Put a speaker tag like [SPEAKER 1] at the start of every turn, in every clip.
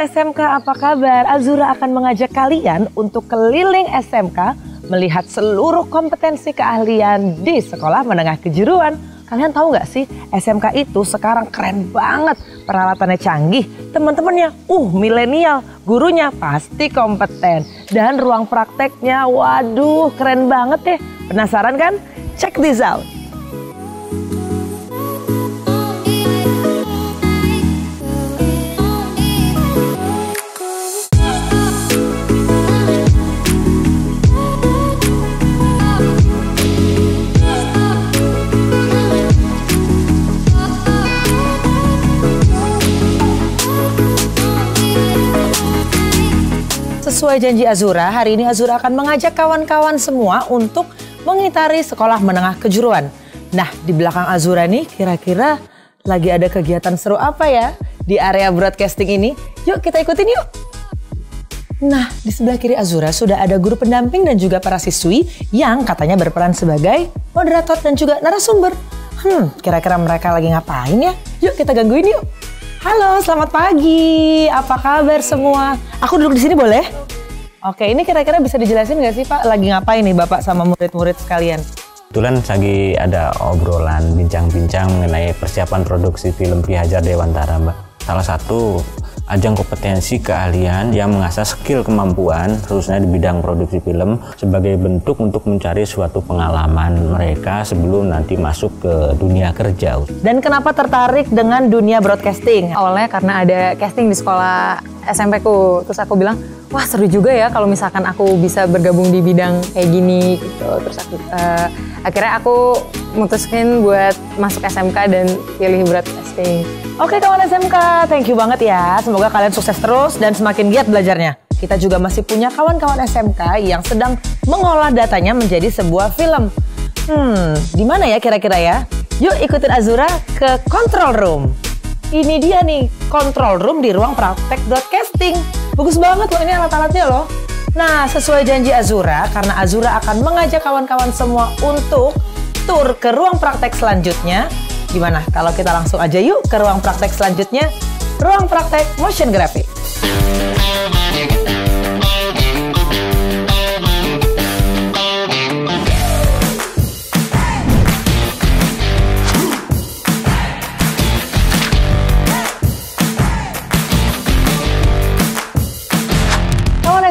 [SPEAKER 1] SMK, apa kabar? Azura akan mengajak kalian untuk keliling SMK melihat seluruh kompetensi keahlian di sekolah menengah kejuruan. Kalian tahu nggak sih, SMK itu sekarang keren banget. Peralatannya canggih, teman-temannya milenial, gurunya pasti kompeten. Dan ruang prakteknya, waduh keren banget deh. Penasaran kan? Check this out. Sesuai janji Azura, hari ini Azura akan mengajak kawan-kawan semua untuk mengitari sekolah menengah kejuruan. Nah, di belakang Azura nih kira-kira lagi ada kegiatan seru apa ya di area broadcasting ini? Yuk kita ikutin yuk! Nah, di sebelah kiri Azura sudah ada guru pendamping dan juga para siswi yang katanya berperan sebagai moderator dan juga narasumber. Kira-kira mereka lagi ngapain ya? Yuk kita gangguin yuk! Halo, selamat pagi. Apa kabar semua? Aku duduk di sini boleh? Oke, ini kira-kira bisa dijelasin nggak sih Pak? Lagi ngapain nih Bapak sama murid-murid sekalian?
[SPEAKER 2] Kebetulan lagi ada obrolan, bincang-bincang mengenai persiapan produksi film Ki Hajar Dewantara, Mbak. Salah satu ajang kompetensi keahlian yang mengasah skill kemampuan, khususnya di bidang produksi film, sebagai bentuk untuk mencari suatu pengalaman mereka sebelum nanti masuk ke dunia kerja.
[SPEAKER 1] Dan kenapa tertarik dengan dunia broadcasting?
[SPEAKER 3] Awalnya karena ada casting di sekolah SMP ku, terus aku bilang, wah seru juga ya kalau misalkan aku bisa bergabung di bidang kayak gini gitu. Terus akhirnya aku mutusin buat masuk SMK dan pilih broadcasting.
[SPEAKER 1] Oke kawan SMK, thank you banget ya. Semoga kalian sukses terus dan semakin giat belajarnya. Kita juga masih punya kawan-kawan SMK yang sedang mengolah datanya menjadi sebuah film. Di mana ya kira-kira ya? Yuk ikutin Azura ke control room. Ini dia nih, control room di ruang praktek broadcasting. Bagus banget loh ini alat-alatnya loh. Nah, sesuai janji Azura, karena Azura akan mengajak kawan-kawan semua untuk tur ke ruang praktek selanjutnya. Gimana kalau kita langsung aja yuk ke ruang praktek selanjutnya, ruang praktek motion graphic.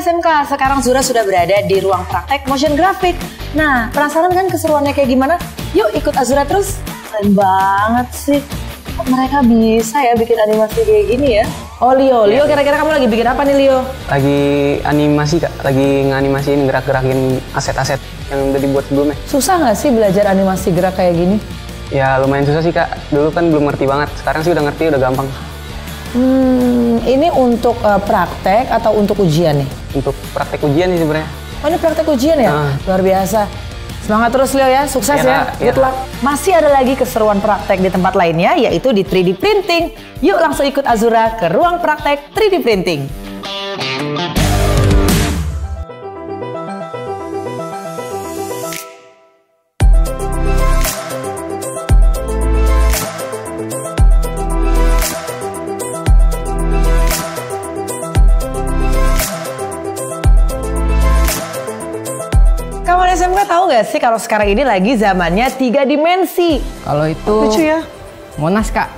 [SPEAKER 1] SMK, sekarang Zura sudah berada di ruang praktek motion graphic. Nah, penasaran kan keseruannya kayak gimana? Yuk ikut Azura terus. Keren banget sih. Kok mereka bisa ya bikin animasi kayak gini ya? Oh Leo, kira-kira kamu lagi bikin apa nih Leo?
[SPEAKER 4] Lagi animasi Kak, lagi nganimasiin gerak-gerakin aset-aset yang udah dibuat sebelumnya.
[SPEAKER 1] Susah nggak sih belajar animasi gerak kayak gini?
[SPEAKER 4] Ya lumayan susah sih Kak, dulu kan belum ngerti banget, sekarang sih udah ngerti, udah gampang.
[SPEAKER 1] Ini untuk praktek atau untuk ujian nih?
[SPEAKER 4] Untuk praktek ujian sih sebenarnya.
[SPEAKER 1] Oh ini praktek ujian ya? Luar biasa. Semangat terus Leo ya, sukses ya. Good luck. Masih ada lagi keseruan praktek di tempat lainnya, yaitu di 3D printing. Yuk langsung ikut Azura ke ruang praktek 3D printing. Kawan SMK tahu nggak sih kalau sekarang ini lagi zamannya 3 dimensi?
[SPEAKER 5] Kalau itu
[SPEAKER 1] lucu ya?
[SPEAKER 5] Monas Kak.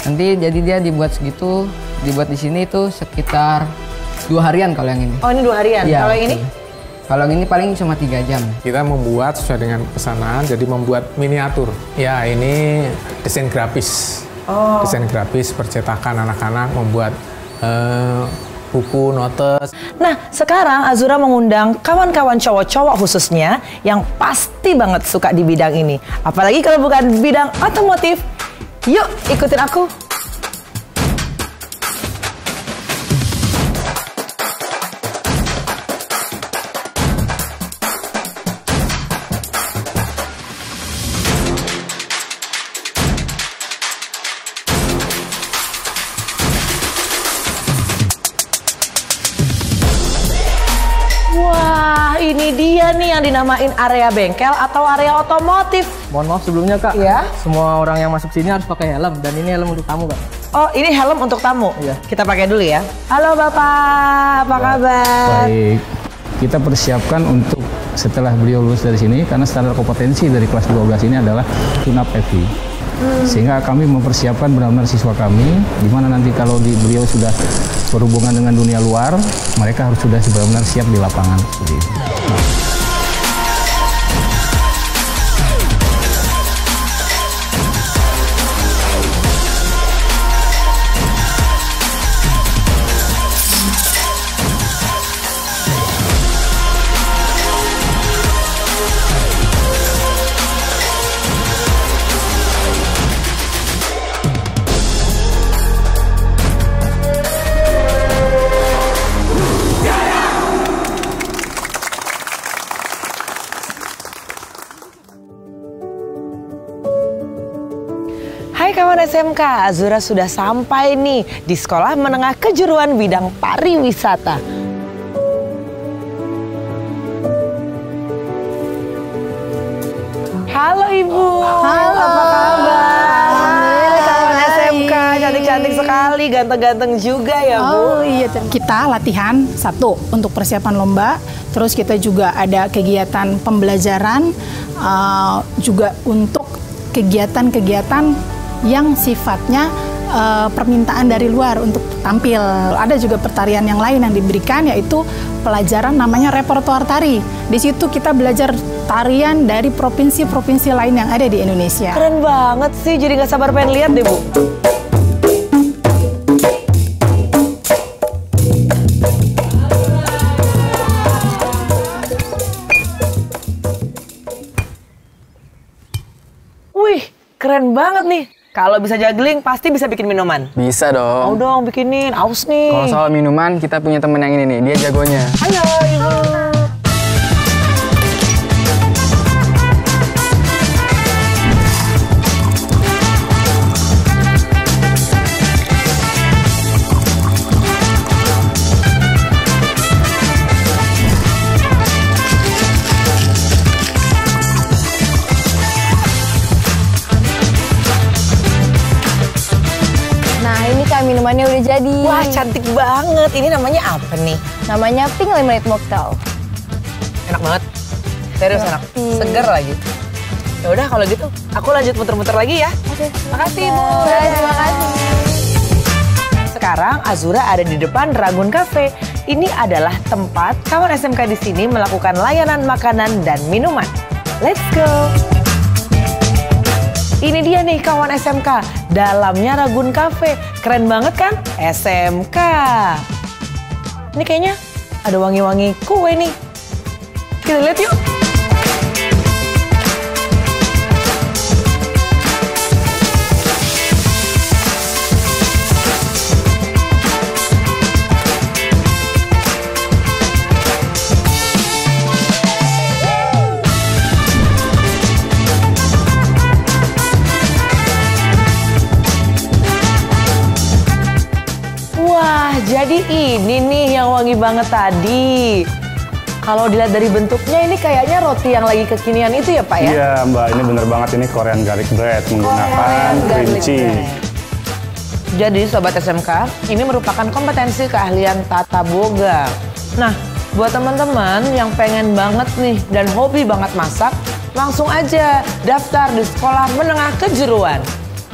[SPEAKER 5] Nanti jadi dia dibuat segitu, dibuat di sini itu sekitar 2 harian kalau yang ini.
[SPEAKER 1] Oh ini 2 harian.
[SPEAKER 5] Ya,
[SPEAKER 1] kalau yang ini?
[SPEAKER 5] Kalau yang ini paling cuma 3 jam.
[SPEAKER 6] Kita membuat sesuai dengan pesanan, jadi membuat miniatur. Ya ini desain grafis. Desain grafis percetakan anak-anak membuat buku, notes.
[SPEAKER 1] Nah, sekarang Azura mengundang kawan-kawan cowok-cowok khususnya yang pasti banget suka di bidang ini. Apalagi kalau bukan bidang otomotif. Yuk, ikutin aku. Wah, ini dia nih yang dinamain area bengkel atau area otomotif.
[SPEAKER 7] Mohon maaf sebelumnya Kak.
[SPEAKER 1] Iya.
[SPEAKER 7] Semua orang yang masuk sini harus pakai helm dan ini helm untuk tamu Kak.
[SPEAKER 1] Oh, ini helm untuk tamu.
[SPEAKER 7] Iya.
[SPEAKER 1] Kita pakai dulu ya. Halo Bapak, apa kabar?
[SPEAKER 8] Baik, kita persiapkan untuk setelah beliau lulus dari sini, karena standar kompetensi dari kelas 12 ini adalah tunap EVI. Sehingga kami mempersiapkan benar-benar siswa kami, di mana nanti kalau beliau sudah berhubungan dengan dunia luar, mereka harus sudah benar-benar siap di lapangan. Seperti itu.
[SPEAKER 1] Hai kawan SMK, Azura sudah sampai nih di Sekolah Menengah Kejuruan Bidang Pariwisata. Halo Ibu,
[SPEAKER 9] Halo.
[SPEAKER 1] apa kabar?
[SPEAKER 9] Alhamdulillah.
[SPEAKER 1] Kawan SMK, cantik-cantik sekali, ganteng-ganteng juga ya Bu.
[SPEAKER 9] Oh iya, kita latihan satu untuk persiapan lomba, terus kita juga ada kegiatan pembelajaran, juga untuk kegiatan-kegiatan yang sifatnya permintaan dari luar untuk tampil. Ada juga pertarian yang lain yang diberikan, yaitu pelajaran namanya repertoar tari. Di situ kita belajar tarian dari provinsi-provinsi lain yang ada di Indonesia.
[SPEAKER 1] Keren banget sih, jadi gak sabar pengen lihat deh Bu. Wih, keren banget nih. Kalau bisa juggling, pasti bisa bikin minuman.
[SPEAKER 4] Bisa
[SPEAKER 1] Mau
[SPEAKER 4] dong.
[SPEAKER 1] dong bikinin, aus nih.
[SPEAKER 4] Kalau soal minuman, kita punya temen yang ini nih, dia jagonya.
[SPEAKER 1] Ayo, Ibu.
[SPEAKER 3] Nah ini Kak minumannya udah jadi.
[SPEAKER 1] Wah, cantik banget. Ini namanya apa nih?
[SPEAKER 3] Namanya Pink Lemonade Mocktail.
[SPEAKER 1] Enak banget. Serius enak. Seger lagi. Ya udah kalau gitu, aku lanjut muter-muter lagi ya.
[SPEAKER 3] Oke.
[SPEAKER 1] Makasih Bu.
[SPEAKER 3] Terima kasih.
[SPEAKER 1] Sekarang Azura ada di depan Ragun Cafe. Ini adalah tempat kawan SMK di sini melakukan layanan makanan dan minuman. Let's go. Ini dia nih kawan SMK, dalamnya Ragun Cafe. Keren banget kan? SMK. Ini kayaknya ada wangi-wangi kue nih. Kita lihat yuk. Wah, jadi ini nih yang wangi banget tadi. Kalau dilihat dari bentuknya ini kayaknya roti yang lagi kekinian itu ya Pak ya?
[SPEAKER 10] Iya Mbak, ini bener banget, ini Korean garlic bread menggunakan
[SPEAKER 1] Korean
[SPEAKER 10] cream
[SPEAKER 1] garlic
[SPEAKER 10] cheese.
[SPEAKER 1] bread. Jadi Sobat SMK, ini merupakan kompetensi keahlian tata boga. Nah, buat teman-teman yang pengen banget nih dan hobi banget masak, langsung aja daftar di Sekolah Menengah Kejuruan.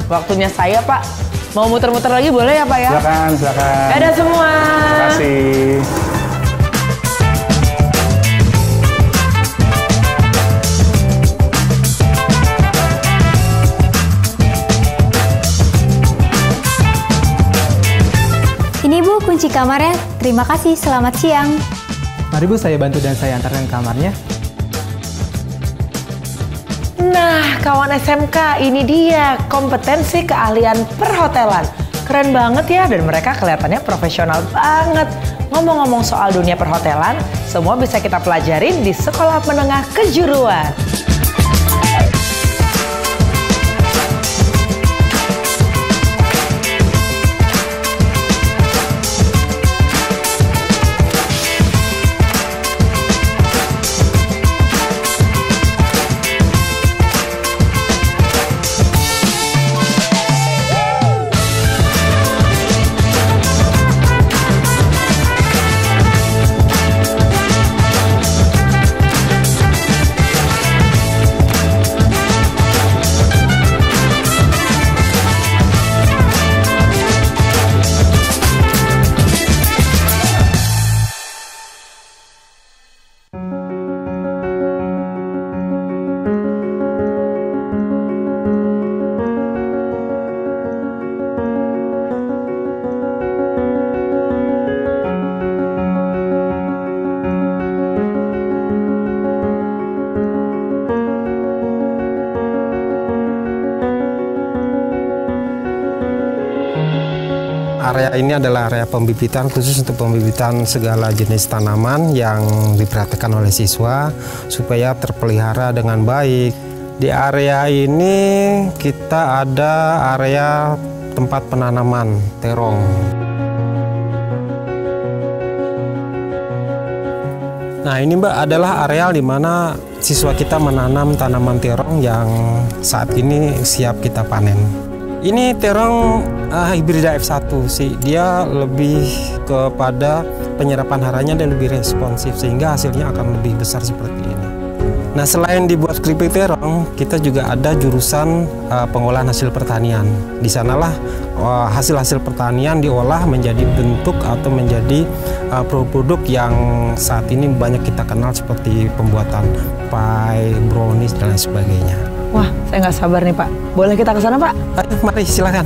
[SPEAKER 1] Waktunya saya Pak. Mau muter-muter lagi boleh ya Pak ya?
[SPEAKER 10] Silakan, silakan.
[SPEAKER 1] Dadah semua.
[SPEAKER 10] Terima kasih.
[SPEAKER 11] Ini Bu kunci kamarnya. Terima kasih, selamat siang.
[SPEAKER 7] Mari Bu saya bantu dan saya antarkan ke kamarnya.
[SPEAKER 1] Nah, kawan SMK, ini dia kompetensi keahlian perhotelan. Keren banget ya, dan mereka kelihatannya profesional banget. Ngomong-ngomong soal dunia perhotelan, semua bisa kita pelajarin di Sekolah Menengah Kejuruan.
[SPEAKER 12] area ini adalah area pembibitan khusus untuk pembibitan segala jenis tanaman yang diperhatikan oleh siswa supaya terpelihara dengan baik. Di area ini kita ada area tempat penanaman terong. Nah ini Mbak adalah area di mana siswa kita menanam tanaman terong yang saat ini siap kita panen. Ini terong hibrida F1 sih, dia lebih kepada penyerapan haranya dan lebih responsif sehingga hasilnya akan lebih besar seperti ini. Nah selain dibuat keripik terong, kita juga ada jurusan pengolahan hasil pertanian. Di sanalah hasil-hasil pertanian diolah menjadi bentuk atau menjadi produk yang saat ini banyak kita kenal seperti pembuatan pie, brownies dan lain sebagainya.
[SPEAKER 1] Wah, saya nggak sabar nih Pak. Boleh kita ke sana Pak?
[SPEAKER 12] Ayo, mari silakan.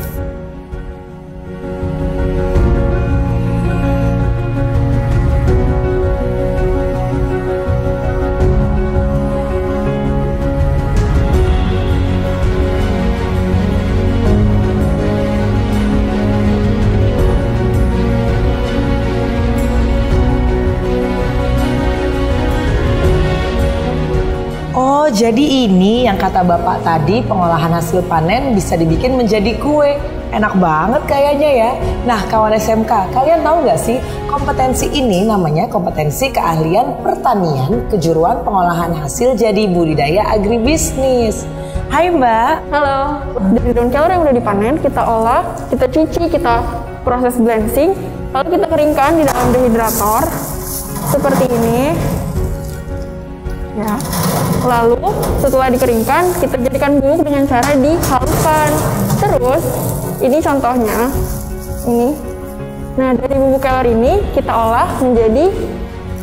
[SPEAKER 1] Jadi ini yang kata Bapak tadi, pengolahan hasil panen bisa dibikin menjadi kue. Enak banget kayaknya ya. Nah kawan SMK, kalian tahu nggak sih kompetensi ini namanya kompetensi keahlian pertanian kejuruan pengolahan hasil jadi budidaya agribisnis. Hai Mbak.
[SPEAKER 13] Halo. Dari daun kelor yang udah dipanen, kita olah, kita cuci, kita proses blanching, lalu kita keringkan di dalam dehidrator seperti ini. Ya. Lalu setelah dikeringkan kita jadikan bubuk dengan cara dihaluskan. Terus ini contohnya ini. Nah dari bubuk kelor ini kita olah menjadi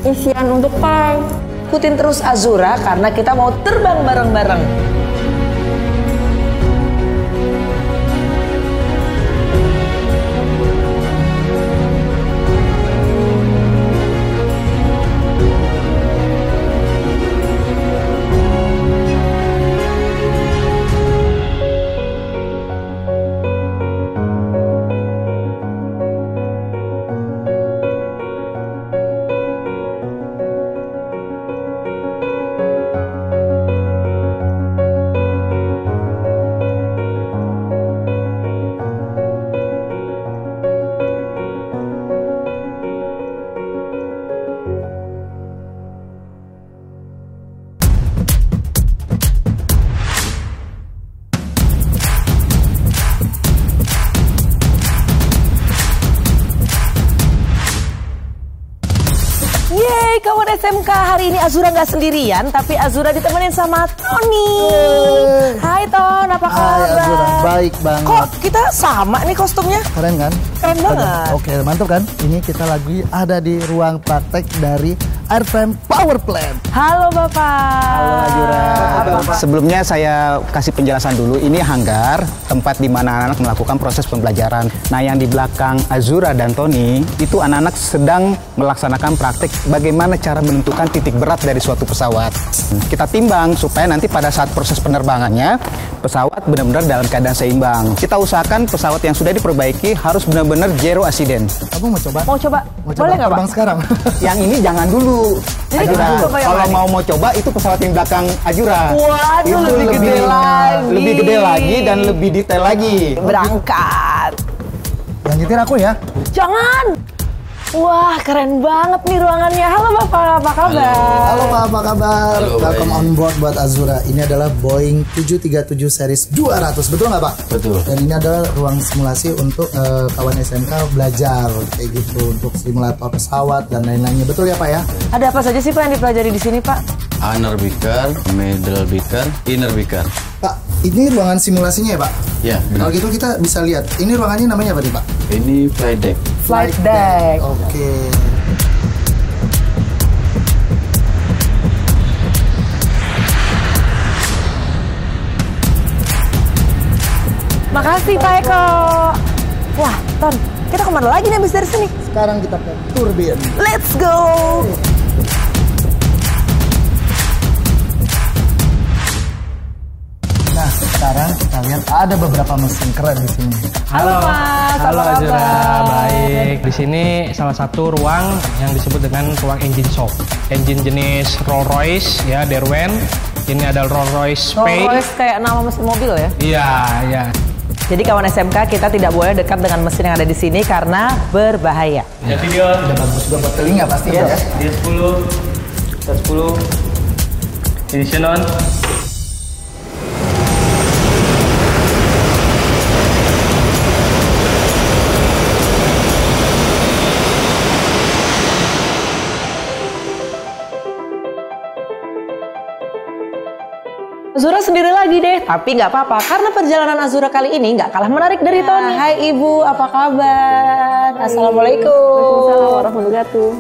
[SPEAKER 13] isian untuk pie.
[SPEAKER 1] Ikutin terus Azura karena kita mau terbang bareng-bareng. Kawan SMK, hari ini Azura nggak sendirian, tapi Azura ditemenin sama Tony. Hai Ton, apa kabar?
[SPEAKER 14] Hai Azura, baik banget.
[SPEAKER 1] Kok kita sama nih kostumnya?
[SPEAKER 14] Keren kan?
[SPEAKER 1] Keren banget.
[SPEAKER 14] Oke, mantap kan? Ini kita lagi ada di ruang praktek dari Airframe Power Plant.
[SPEAKER 1] Halo Bapak.
[SPEAKER 15] Halo Azura. Sebelumnya saya kasih penjelasan dulu. Ini hanggar, tempat di mana anak-anak melakukan proses pembelajaran. Nah, yang di belakang Azura dan Tony, itu anak-anak sedang melaksanakan praktek bagaimana cara menentukan titik berat dari suatu pesawat. Kita timbang supaya nanti pada saat proses penerbangannya, pesawat benar-benar dalam keadaan seimbang. Kita usahakan pesawat yang sudah diperbaiki harus benar-benar zero accident.
[SPEAKER 14] Kamu mau coba?
[SPEAKER 1] Mau coba?
[SPEAKER 14] Boleh nggak Pak? Sekarang.
[SPEAKER 15] Yang ini jangan dulu.
[SPEAKER 1] Jadi
[SPEAKER 15] kalau mau coba itu pesawat yang belakang Azura.
[SPEAKER 1] Waduh,
[SPEAKER 15] itu
[SPEAKER 1] lebih gede lagi.
[SPEAKER 15] Lebih gede lagi dan lebih detail lagi.
[SPEAKER 1] Berangkat.
[SPEAKER 14] Yang nyetir aku ya?
[SPEAKER 1] Jangan. Wah, keren banget nih ruangannya. Halo Bapak, apa kabar?
[SPEAKER 14] Halo Pak, apa kabar?
[SPEAKER 16] Halo,
[SPEAKER 14] welcome on board buat Azura. Ini adalah Boeing 737 series 200, betul nggak Pak?
[SPEAKER 16] Betul.
[SPEAKER 14] Dan ini adalah ruang simulasi untuk kawan SMK belajar kayak gitu, untuk simulator pesawat dan lain-lainnya. Betul ya Pak ya?
[SPEAKER 1] Ada apa saja sih Pak yang dipelajari di sini Pak?
[SPEAKER 16] Inner beaker, middle beaker, inner beaker.
[SPEAKER 14] Pak, ini ruangan simulasinya ya Pak?
[SPEAKER 16] Ya, benar.
[SPEAKER 14] Kalau gitu kita bisa lihat. Ini ruangannya namanya apa nih Pak?
[SPEAKER 16] Ini flight deck.
[SPEAKER 1] Flight deck.
[SPEAKER 14] Oke.
[SPEAKER 1] Makasih Pak Eko. Wah, Ton, kita kemana lagi nih abis dari sini?
[SPEAKER 14] Sekarang kita ke turbin.
[SPEAKER 1] Let's go.
[SPEAKER 14] Nah, sekarang kita lihat dengan ada beberapa mesin keren di sini.
[SPEAKER 1] Halo Mas,
[SPEAKER 7] Halo
[SPEAKER 1] apa
[SPEAKER 7] Azura,
[SPEAKER 1] kabar?
[SPEAKER 7] baik. Di sini salah satu ruang yang disebut dengan ruang engine shop. Engine jenis Rolls Royce ya, Derwent. Ini ada Rolls Royce Spey.
[SPEAKER 1] Rolls Royce kayak nama mesin mobil ya?
[SPEAKER 7] Iya, iya.
[SPEAKER 1] Jadi kawan SMK, kita tidak boleh dekat dengan mesin yang ada di sini karena berbahaya.
[SPEAKER 7] Jadi dia
[SPEAKER 14] Udah bagus juga buat telinga pasti ya.
[SPEAKER 7] dia 10, 10. Ignition on.
[SPEAKER 1] Azura sendiri lagi deh, tapi nggak apa-apa karena perjalanan Azura kali ini nggak kalah menarik dari Tony. Hai Ibu, apa kabar? Assalamualaikum.
[SPEAKER 17] Waalaikumsalam warahmatullahi wabarakatuh.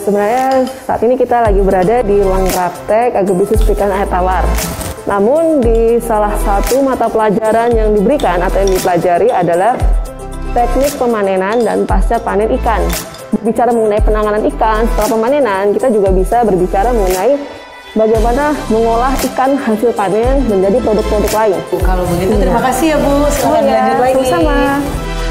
[SPEAKER 17] Sebenarnya saat ini kita lagi berada di ruang praktek agribisnis perikanan air tawar. Namun di salah satu mata pelajaran yang diberikan atau yang dipelajari adalah teknik pemanenan dan pasca panen ikan. Bicara mengenai penanganan ikan setelah pemanenan, kita juga bisa berbicara mengenai bagaimana mengolah ikan hasil panen menjadi produk-produk lain.
[SPEAKER 1] Kalau begitu terima kasih ya Bu, selamat lanjut lagi.
[SPEAKER 17] Sama-sama.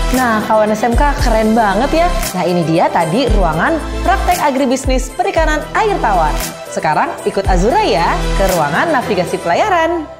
[SPEAKER 1] Nah kawan SMK keren banget ya. Nah ini dia tadi ruangan praktek agribisnis perikanan air tawar. Sekarang ikut Azura ya ke ruangan navigasi pelayaran.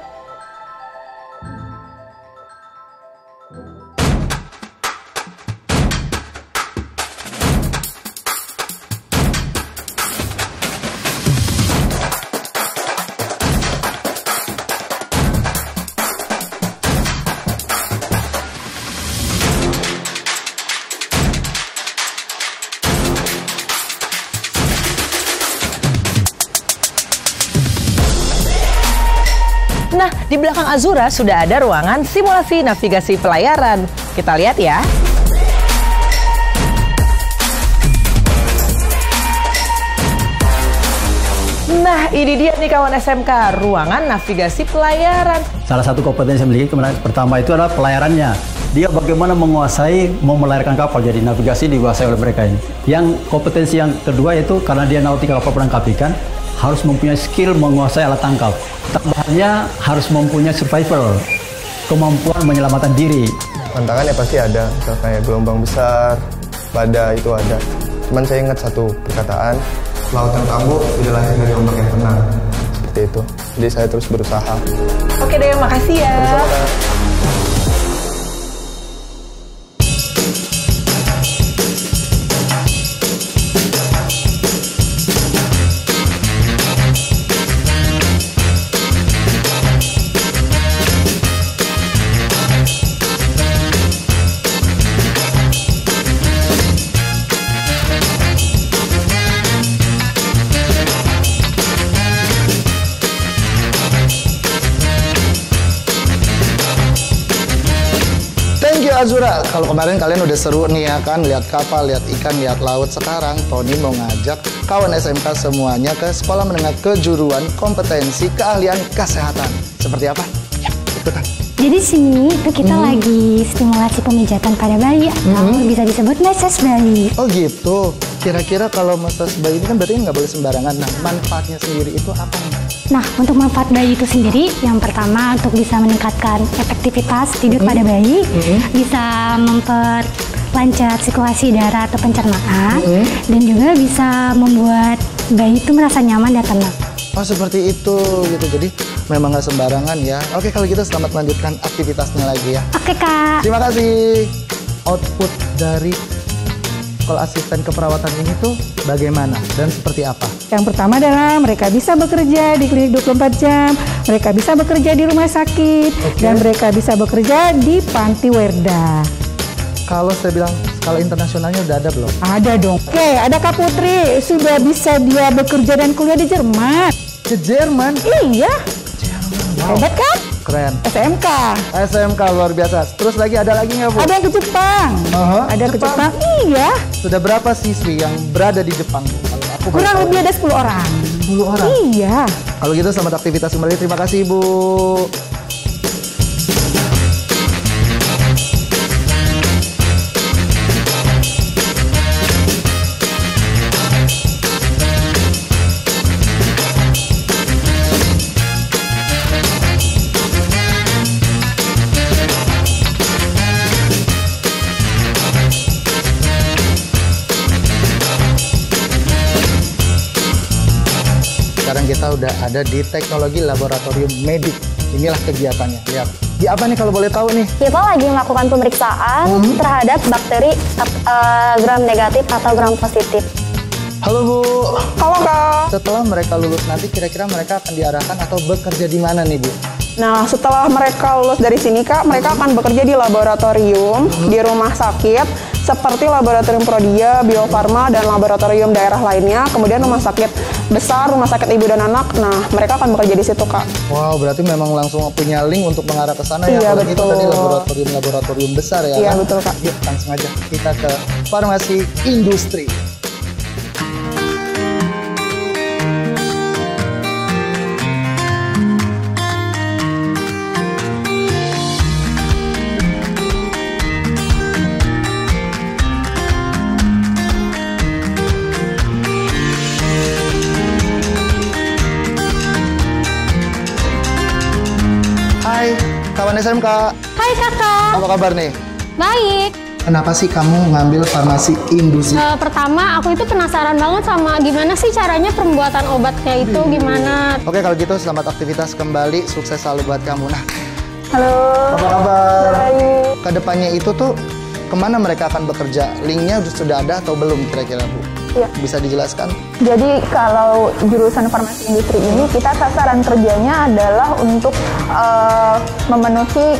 [SPEAKER 1] Nah, di belakang Azura sudah ada ruangan simulasi navigasi pelayaran. Kita lihat ya. Nah, ini dia nih kawan SMK, ruangan navigasi pelayaran.
[SPEAKER 18] Salah satu kompetensi yang memiliki pertama itu adalah pelayarannya. Dia bagaimana menguasai, mau melayarkan kapal, jadi navigasi dikuasai oleh mereka ini. Yang kompetensi yang kedua itu karena dia nautical kapal penangkap ikan, harus mempunyai skill menguasai alat tangkap. Tambahannya harus mempunyai survival, kemampuan menyelamatkan diri.
[SPEAKER 19] Tantangannya pasti ada, kayak gelombang besar, badai itu ada. Cuman saya ingat satu perkataan, laut yang tangguh tidak lahir dari ombak yang tenang. Seperti itu. Jadi saya terus berusaha.
[SPEAKER 1] Oke deh, makasih ya.
[SPEAKER 14] Azura, kalau kemarin kalian udah seru nih ya kan, lihat kapal, lihat ikan, lihat laut. Sekarang Tony mau ngajak kawan SMK semuanya ke Sekolah Menengah Kejuruan Kompetensi Keahlian Kesehatan. Seperti apa? Ya, ikutan.
[SPEAKER 11] Jadi sini tuh kita lagi stimulasi pemijatan pada bayi atau bisa disebut massage bayi.
[SPEAKER 14] Oh gitu. Kira-kira kalau massage bayi ini kan berarti nggak boleh sembarangan. Nah, manfaatnya sendiri itu apa nih?
[SPEAKER 11] Nah, untuk manfaat bayi itu sendiri, yang pertama untuk bisa meningkatkan efektivitas tidur pada bayi, bisa memperlancar sirkulasi darah atau pencernaan, dan juga bisa membuat bayi itu merasa nyaman dan tenang.
[SPEAKER 14] Oh seperti itu gitu, jadi memang nggak sembarangan ya. Oke kalau gitu selamat melanjutkan aktivitasnya lagi ya.
[SPEAKER 11] Oke Kak.
[SPEAKER 14] Terima kasih. Output dari sekolah asisten keperawatan ini tuh bagaimana dan seperti apa?
[SPEAKER 20] Yang pertama adalah mereka bisa bekerja di klinik 24 jam, mereka bisa bekerja di rumah sakit, dan mereka bisa bekerja di panti werda.
[SPEAKER 14] Kalau saya bilang skala internasionalnya udah ada belum?
[SPEAKER 20] Ada dong. Oke, ada Kak Putri, sudah bisa dia bekerja dan kuliah di Jerman.
[SPEAKER 14] Ke Jerman?
[SPEAKER 20] Iya.
[SPEAKER 14] Wow.
[SPEAKER 20] Hebat kan?
[SPEAKER 14] Keren.
[SPEAKER 20] SMK.
[SPEAKER 14] SMK luar biasa. Terus lagi ada lagi nggak Bu?
[SPEAKER 20] Ada yang ke Jepang. Ada ke Jepang. Iya.
[SPEAKER 14] Sudah berapa siswi yang berada di Jepang?
[SPEAKER 20] Kurang lebih ada 10 orang.
[SPEAKER 14] 10 orang?
[SPEAKER 20] Iya.
[SPEAKER 14] Kalau gitu selamat aktivitas kembali. Terima kasih Ibu. udah ada di teknologi laboratorium medik. Inilah kegiatannya. Lihat. Di apa nih kalau boleh tahu nih?
[SPEAKER 21] Kita lagi melakukan pemeriksaan terhadap bakteri gram negatif atau gram positif.
[SPEAKER 14] Halo Bu.
[SPEAKER 13] Halo Kak.
[SPEAKER 14] Setelah mereka lulus nanti kira-kira mereka akan diarahkan atau bekerja di mana nih Bu?
[SPEAKER 13] Nah, setelah mereka lulus dari sini Kak, mereka akan bekerja di laboratorium, di rumah sakit, seperti Laboratorium Prodia, Bio Farma, dan laboratorium daerah lainnya. Kemudian rumah sakit besar, rumah sakit ibu dan anak. Nah, mereka akan bekerja di situ Kak.
[SPEAKER 14] Wow, berarti memang langsung punya link untuk mengarah ke sana ya.
[SPEAKER 13] Iya,
[SPEAKER 14] Kalau itu
[SPEAKER 13] betul.
[SPEAKER 14] tadi laboratorium besar ya.
[SPEAKER 13] Iya,
[SPEAKER 14] kan?
[SPEAKER 13] betul Kak.
[SPEAKER 14] Yuk, langsung aja kita ke farmasi industri. Hai, kawan SMK.
[SPEAKER 21] Hai Kakak.
[SPEAKER 14] Apa kabar nih?
[SPEAKER 21] Baik.
[SPEAKER 14] Kenapa sih kamu ngambil farmasi industri?
[SPEAKER 21] Pertama, aku itu penasaran banget sama gimana sih caranya pembuatan obatnya itu gimana.
[SPEAKER 14] Oke, kalau gitu selamat aktivitas kembali. Sukses selalu buat kamu. Nah,
[SPEAKER 21] Halo.
[SPEAKER 14] apa kabar? Kedepannya itu tuh kemana mereka akan bekerja? Linknya sudah ada atau belum kira-kira Bu?
[SPEAKER 13] Iya.
[SPEAKER 14] Bisa dijelaskan?
[SPEAKER 13] Jadi kalau jurusan farmasi industri ini kita sasaran kerjanya adalah untuk memenuhi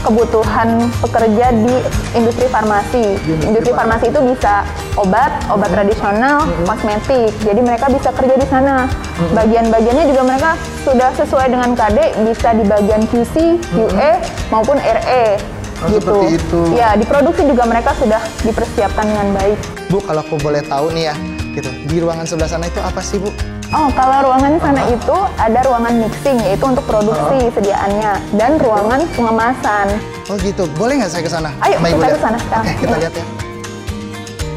[SPEAKER 13] kebutuhan pekerja di industri farmasi. Industri farmasi itu bisa obat tradisional, kosmetik. Jadi mereka bisa kerja di sana. Bagian-bagiannya juga mereka sudah sesuai dengan KD, bisa di bagian QC, QA maupun RE. Gitu.
[SPEAKER 14] Seperti itu.
[SPEAKER 13] Ya, di produksi juga mereka sudah dipersiapkan dengan baik.
[SPEAKER 14] Bu, kalau aku boleh tahu nih ya, gitu. Di ruangan sebelah sana itu apa sih Bu?
[SPEAKER 13] Oh, kalau ruangan sana itu ada ruangan mixing, yaitu untuk produksi sediaannya, dan ruangan pengemasan.
[SPEAKER 14] Oh gitu, boleh nggak saya ke sana?
[SPEAKER 13] Ayo,
[SPEAKER 14] Sama Ibu
[SPEAKER 13] kita
[SPEAKER 14] lihat?
[SPEAKER 13] ke sana sekarang.
[SPEAKER 14] Oke, kita lihat ya.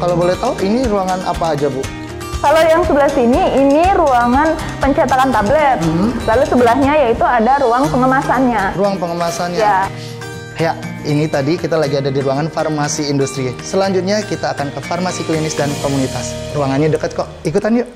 [SPEAKER 14] Kalau boleh tahu, ini ruangan apa aja Bu?
[SPEAKER 13] Kalau yang sebelah sini, ini ruangan pencetakan tablet. Lalu sebelahnya yaitu ada ruang pengemasannya.
[SPEAKER 14] Ruang pengemasannya.
[SPEAKER 13] Ya.
[SPEAKER 14] Ya, ini tadi kita lagi ada di ruangan farmasi industri. Selanjutnya kita akan ke farmasi klinis dan komunitas. Ruangannya dekat kok. Ikutan yuk.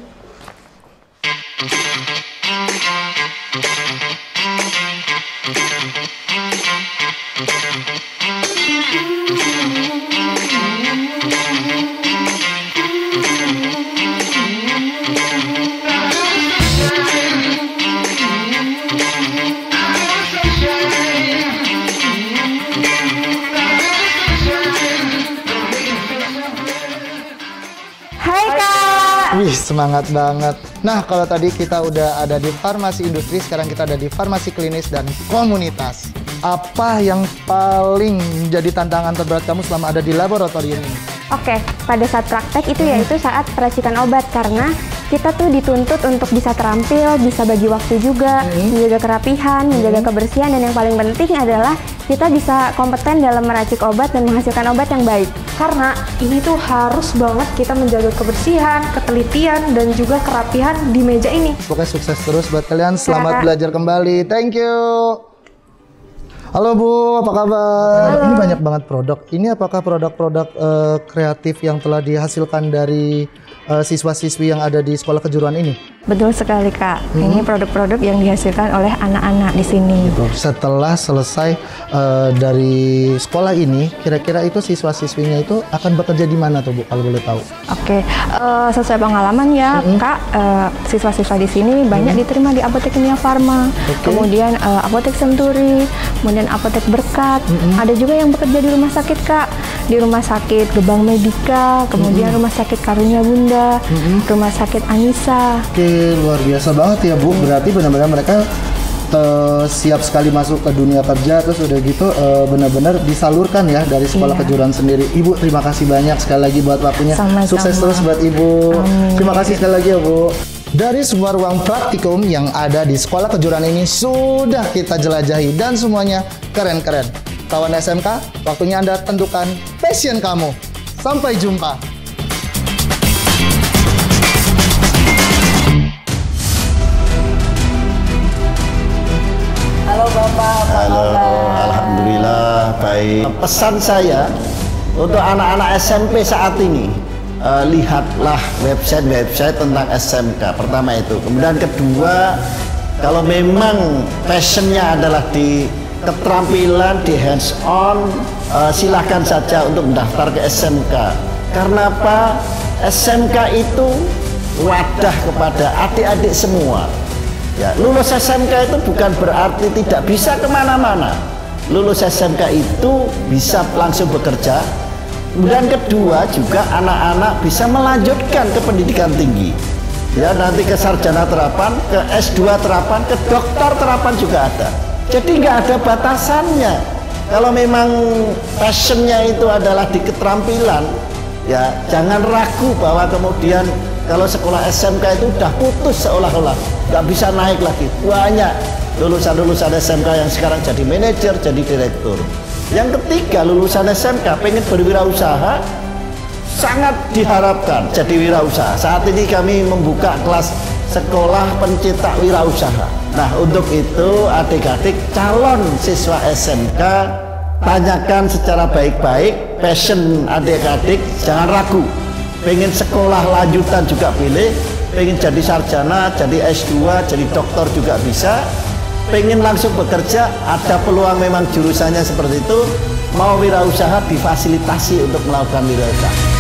[SPEAKER 21] Hai Kak.
[SPEAKER 14] Wih, semangat banget. Nah, kalau tadi kita udah ada di farmasi industri, sekarang kita ada di farmasi klinis dan komunitas. Apa yang paling menjadi tantangan terberat kamu selama ada di laboratorium ini?
[SPEAKER 21] Oke, pada saat praktek itu yaitu saat peracikan obat karena kita tuh dituntut untuk bisa terampil, bisa bagi waktu juga, menjaga kerapihan, menjaga kebersihan, dan yang paling penting adalah kita bisa kompeten dalam meracik obat dan menghasilkan obat yang baik.
[SPEAKER 22] Karena ini tuh harus banget kita menjaga kebersihan, ketelitian, dan juga kerapihan di meja ini.
[SPEAKER 14] Pokoknya sukses terus buat kalian. Selamat
[SPEAKER 22] Kak.
[SPEAKER 14] belajar kembali. Thank you. Halo Bu, apa kabar?
[SPEAKER 21] Halo.
[SPEAKER 14] Ini banyak banget produk. Ini apakah produk-produk kreatif yang telah dihasilkan dari siswa-siswi yang ada di sekolah kejuruan ini?
[SPEAKER 21] Betul sekali Kak. Ini produk-produk yang dihasilkan oleh anak-anak di sini.
[SPEAKER 14] Setelah selesai dari sekolah ini, kira-kira itu siswa-siswinya itu akan bekerja di mana tuh Bu, kalau boleh tahu?
[SPEAKER 21] Oke, sesuai pengalaman ya Kak, siswa-siswa di sini banyak diterima di Apotek Kimia Farma, kemudian Apotek Senturi, kemudian Apotek Berkat. Ada juga yang bekerja di rumah sakit Kak, di Rumah Sakit Gebang Medika, kemudian Rumah Sakit Karunia Bunda, Rumah Sakit Anissa.
[SPEAKER 14] Oke, luar biasa banget ya Bu. Berarti benar-benar mereka siap sekali masuk ke dunia kerja, terus udah gitu benar-benar disalurkan ya dari sekolah kejuruan sendiri. Ibu, terima kasih banyak sekali lagi buat waktunya.
[SPEAKER 21] Sama-sama.
[SPEAKER 14] Sukses terus buat Ibu.
[SPEAKER 21] Amin.
[SPEAKER 14] Terima kasih sekali lagi ya Bu. Dari semua ruang praktikum yang ada di sekolah kejuruan ini sudah kita jelajahi dan semuanya keren-keren. Kawan SMK, waktunya Anda tentukan passion kamu. Sampai jumpa.
[SPEAKER 23] Halo Bapak, halo, alhamdulillah baik. Pesan saya untuk anak-anak SMP saat ini,
[SPEAKER 2] lihatlah website tentang SMK. Pertama itu. Kemudian kedua, kalau memang passionnya adalah di keterampilan, di hands on, silahkan saja untuk mendaftar ke SMK. Karena apa? SMK itu wadah kepada adik-adik semua. Ya, lulus SMK itu bukan berarti tidak bisa kemana-mana. Lulus SMK itu bisa langsung bekerja. Kemudian kedua juga anak-anak bisa melanjutkan ke pendidikan tinggi. Ya, nanti ke sarjana terapan, ke S2 terapan, ke doktor terapan juga ada. Jadi nggak ada batasannya. Kalau memang passionnya itu adalah di keterampilan, ya jangan ragu bahwa kemudian kalau sekolah SMK itu udah putus seolah-olah, nggak bisa naik lagi. Banyak lulusan-lulusan SMK yang sekarang jadi manajer, jadi direktur. Yang ketiga, lulusan SMK pengen berwirausaha, sangat diharapkan jadi wirausaha. Saat ini kami membuka kelas sekolah pencetak wirausaha. Nah, untuk itu adik-adik calon siswa SMK, tanyakan secara baik-baik passion adik-adik, jangan ragu. Pengen sekolah lanjutan juga pilih, pengen jadi sarjana, jadi S2, jadi doktor juga bisa. Pengen langsung bekerja, ada peluang, memang jurusannya seperti itu. Mau wirausaha, difasilitasi untuk melakukan wirausaha.